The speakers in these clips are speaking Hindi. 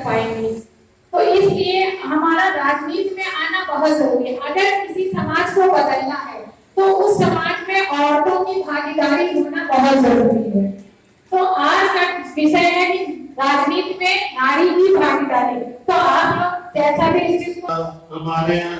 पाएंगे। तो इसलिए हमारा राजनीति में आना बहुत जरूरी है। अगर किसी समाज को बदलना है तो उस समाज में औरतों की भागीदारी होना बहुत जरूरी है। तो आज का विषय है कि राजनीति में नारी की भागीदारी। तो आप लोग जैसा भी इस चीज को हमारे यहाँ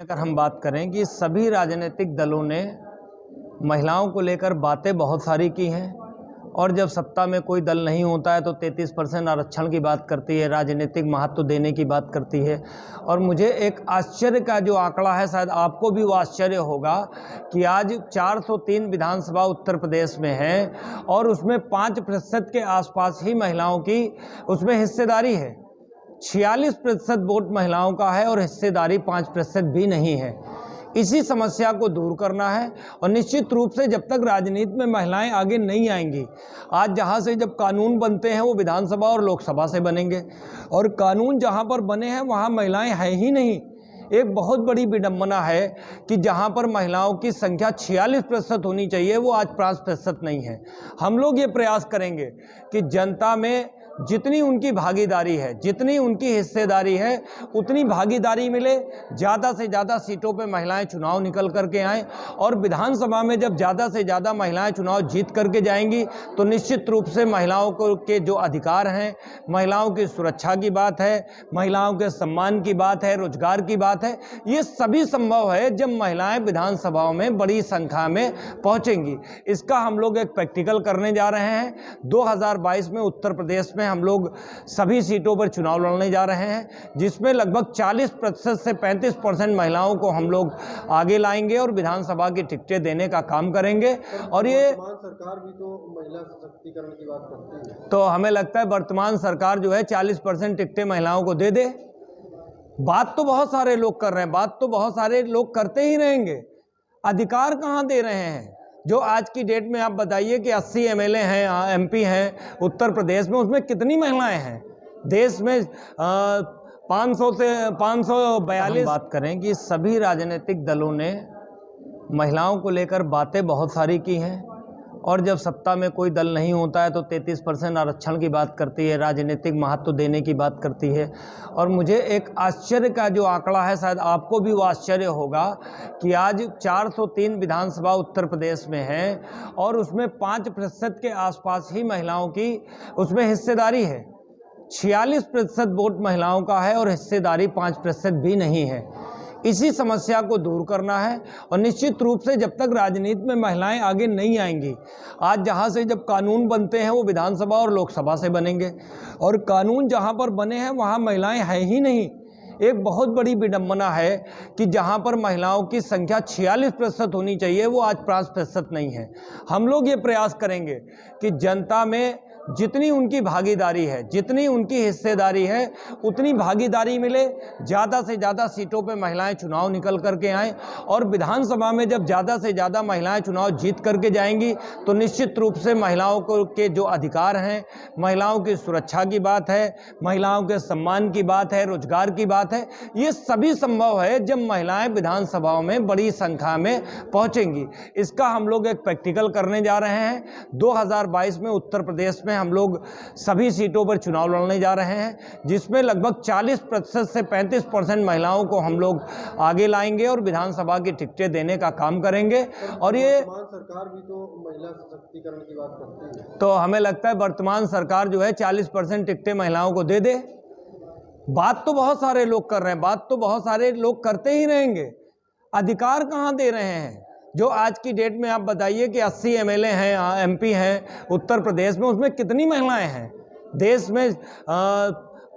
अगर हम बात करें कि सभी राजनीतिक दलों ने महिलाओं को लेकर बातें बहुत सारी की हैं और जब सत्ता में कोई दल नहीं होता है तो 33% आरक्षण की बात करती है, राजनीतिक महत्व देने की बात करती है। और मुझे एक आश्चर्य का जो आंकड़ा है, शायद आपको भी वो आश्चर्य होगा कि आज 403 विधानसभा उत्तर प्रदेश में है और उसमें 5% के आसपास ही महिलाओं की उसमें हिस्सेदारी है। 46% वोट महिलाओं का है और हिस्सेदारी 5% भी नहीं है। इसी समस्या को दूर करना है और निश्चित रूप से जब तक राजनीति में महिलाएं आगे नहीं आएंगी, आज जहां से जब कानून बनते हैं वो विधानसभा और लोकसभा से बनेंगे और कानून जहां पर बने हैं वहां महिलाएं हैं ही नहीं। एक बहुत बड़ी विडंबना है कि जहां पर महिलाओं की संख्या 46% होनी चाहिए वो आज 5% नहीं है। हम लोग ये प्रयास करेंगे कि जनता में जितनी उनकी भागीदारी है, जितनी उनकी हिस्सेदारी है, उतनी भागीदारी मिले, ज़्यादा से ज़्यादा सीटों पे महिलाएं चुनाव निकल करके आएँ और विधानसभा में जब ज़्यादा से ज़्यादा महिलाएं चुनाव जीत करके जाएंगी तो निश्चित रूप से महिलाओं को के जो अधिकार हैं, महिलाओं की सुरक्षा की बात है, महिलाओं के सम्मान की बात है, रोजगार की बात है, ये सभी संभव है जब महिलाएं विधानसभाओं में बड़ी संख्या में पहुँचेंगी। इसका हम लोग एक प्रैक्टिकल करने जा रहे हैं। 2022 में उत्तर प्रदेश में हम लोग सभी सीटों पर चुनाव लड़ने जा रहे हैं, जिसमें लगभग 40% से 35% महिलाओं को हम लोग आगे लाएंगे और विधानसभा की टिकटें देने का काम करेंगे। और ये सरकार भी तो महिला सशक्तिकरण की बात करती है, तो हमें लगता है वर्तमान सरकार जो है 40% टिकटें महिलाओं को दे दे। बात तो बहुत सारे लोग कर रहे हैं, बात तो बहुत सारे लोग करते ही रहेंगे, अधिकार कहाँ दे रहे हैं? जो आज की डेट में आप बताइए कि 80 MLA हैं, MP हैं उत्तर प्रदेश में, उसमें कितनी महिलाएं हैं? देश में 500 से 542। बात करें कि सभी राजनीतिक दलों ने महिलाओं को लेकर बातें बहुत सारी की हैं और जब सत्ता में कोई दल नहीं होता है तो 33% आरक्षण की बात करती है, राजनीतिक महत्व देने की बात करती है। और मुझे एक आश्चर्य का जो आंकड़ा है, शायद आपको भी वो आश्चर्य होगा कि आज 403 विधानसभा उत्तर प्रदेश में है और उसमें 5% के आसपास ही महिलाओं की उसमें हिस्सेदारी है। 46% वोट महिलाओं का है और हिस्सेदारी 5% भी नहीं है। इसी समस्या को दूर करना है और निश्चित रूप से जब तक राजनीति में महिलाएं आगे नहीं आएंगी, आज जहां से जब कानून बनते हैं वो विधानसभा और लोकसभा से बनेंगे और कानून जहां पर बने हैं वहां महिलाएं हैं ही नहीं। एक बहुत बड़ी विडंबना है कि जहां पर महिलाओं की संख्या 46% होनी चाहिए वो आज 5% नहीं है। हम लोग ये प्रयास करेंगे कि जनता में जितनी उनकी भागीदारी है, जितनी उनकी हिस्सेदारी है, उतनी भागीदारी मिले, ज़्यादा से ज़्यादा सीटों पे महिलाएं चुनाव निकल करके आएँ और विधानसभा में जब ज़्यादा से ज़्यादा महिलाएं चुनाव जीत करके जाएंगी तो निश्चित रूप से महिलाओं को के जो अधिकार हैं, महिलाओं की सुरक्षा की बात है, महिलाओं के सम्मान की बात है, रोजगार की बात है, ये सभी संभव है जब महिलाएं विधानसभाओं में बड़ी संख्या में पहुँचेंगी। इसका हम लोग एक प्रैक्टिकल करने जा रहे हैं। 2022 में उत्तर प्रदेश में हम लोग सभी सीटों पर चुनाव लड़ने जा रहे हैं, जिसमें लगभग 40% से 35% महिलाओं को हम लोग आगे लाएंगे और विधानसभा की टिकटें देने का काम करेंगे। और ये सरकार भी तो महिला सशक्तिकरण की बात करती है, तो हमें लगता है वर्तमान सरकार जो है 40% टिकटें महिलाओं को दे दे। बात तो बहुत सारे लोग कर रहे हैं, बात तो बहुत सारे लोग करते ही रहेंगे, अधिकार कहाँ दे रहे हैं? जो आज की डेट में आप बताइए कि 80 MLA हैं, MP हैं उत्तर प्रदेश में, उसमें कितनी महिलाएं हैं? देश में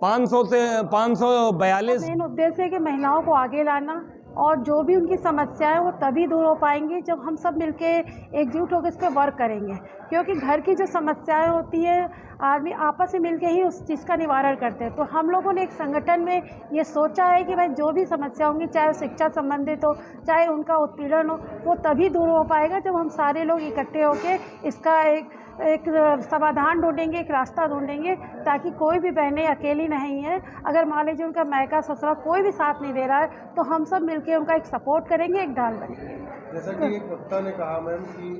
500 से 542। मेन उद्देश्य है कि महिलाओं को आगे लाना, और जो भी उनकी समस्याएं वो तभी दूर हो पाएंगी जब हम सब मिलके एकजुट होकर इस पर वर्क करेंगे, क्योंकि घर की जो समस्याएं होती है आदमी आपस में मिलके ही उस चीज़ का निवारण करते हैं। तो हम लोगों ने एक संगठन में ये सोचा है कि भाई जो भी समस्या होंगी, चाहे शिक्षा संबंधित हो, चाहे उनका उत्पीड़न हो, वो तभी दूर हो पाएगा जब हम सारे लोग इकट्ठे होके इसका एक समाधान ढूंढेंगे, एक रास्ता ढूंढेंगे, ताकि कोई भी बहनें अकेली नहीं है। अगर मान लीजिए उनका मायका ससुराल कोई भी साथ नहीं दे रहा है तो हम सब मिलके उनका एक सपोर्ट करेंगे, एक ढाल बनेंगे। जैसा कि एक वक्ता ने कहा मैम कि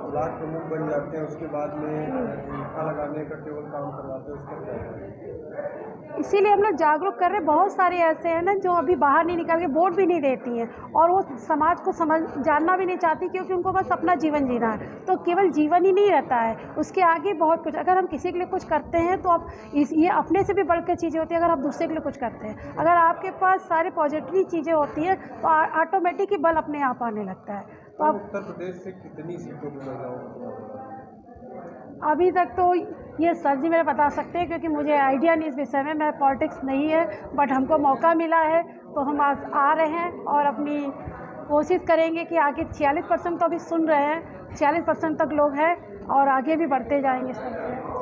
ब्लॉक प्रमुख बन जाते हैं, उसके बाद में टीका लगाने का केवल काम करवाते हैं, उसका क्या है? इसीलिए हम लोग जागरूक कर रहे हैं। बहुत सारे ऐसे हैं ना जो अभी बाहर नहीं निकल के वोट भी नहीं देती हैं और वो समाज को जानना भी नहीं चाहती, क्योंकि उनको बस अपना जीवन जीना है। तो केवल जीवन ही नहीं रहता है, उसके आगे बहुत कुछ। अगर हम किसी के लिए कुछ करते हैं तो आप ये अपने से भी बढ़कर चीज़ें होती हैं। अगर आप दूसरे के लिए कुछ करते हैं, अगर आपके पास सारे पॉजिटिव चीज़ें होती हैं तो ऑटोमेटिक ही बल अपने आप आने लगता है। तो आप उत्तर प्रदेश से कितनी सीटों पर महिलाओं को? अभी तक तो ये सर जी मेरे बता सकते हैं, क्योंकि मुझे आइडिया नहीं इस विषय में, मैं पॉलिटिक्स नहीं है। बट हमको मौका मिला है तो हम आज आ रहे हैं और अपनी कोशिश करेंगे कि आगे 46% तो अभी सुन रहे हैं, 46% तक लोग हैं और आगे भी बढ़ते जाएंगे सर।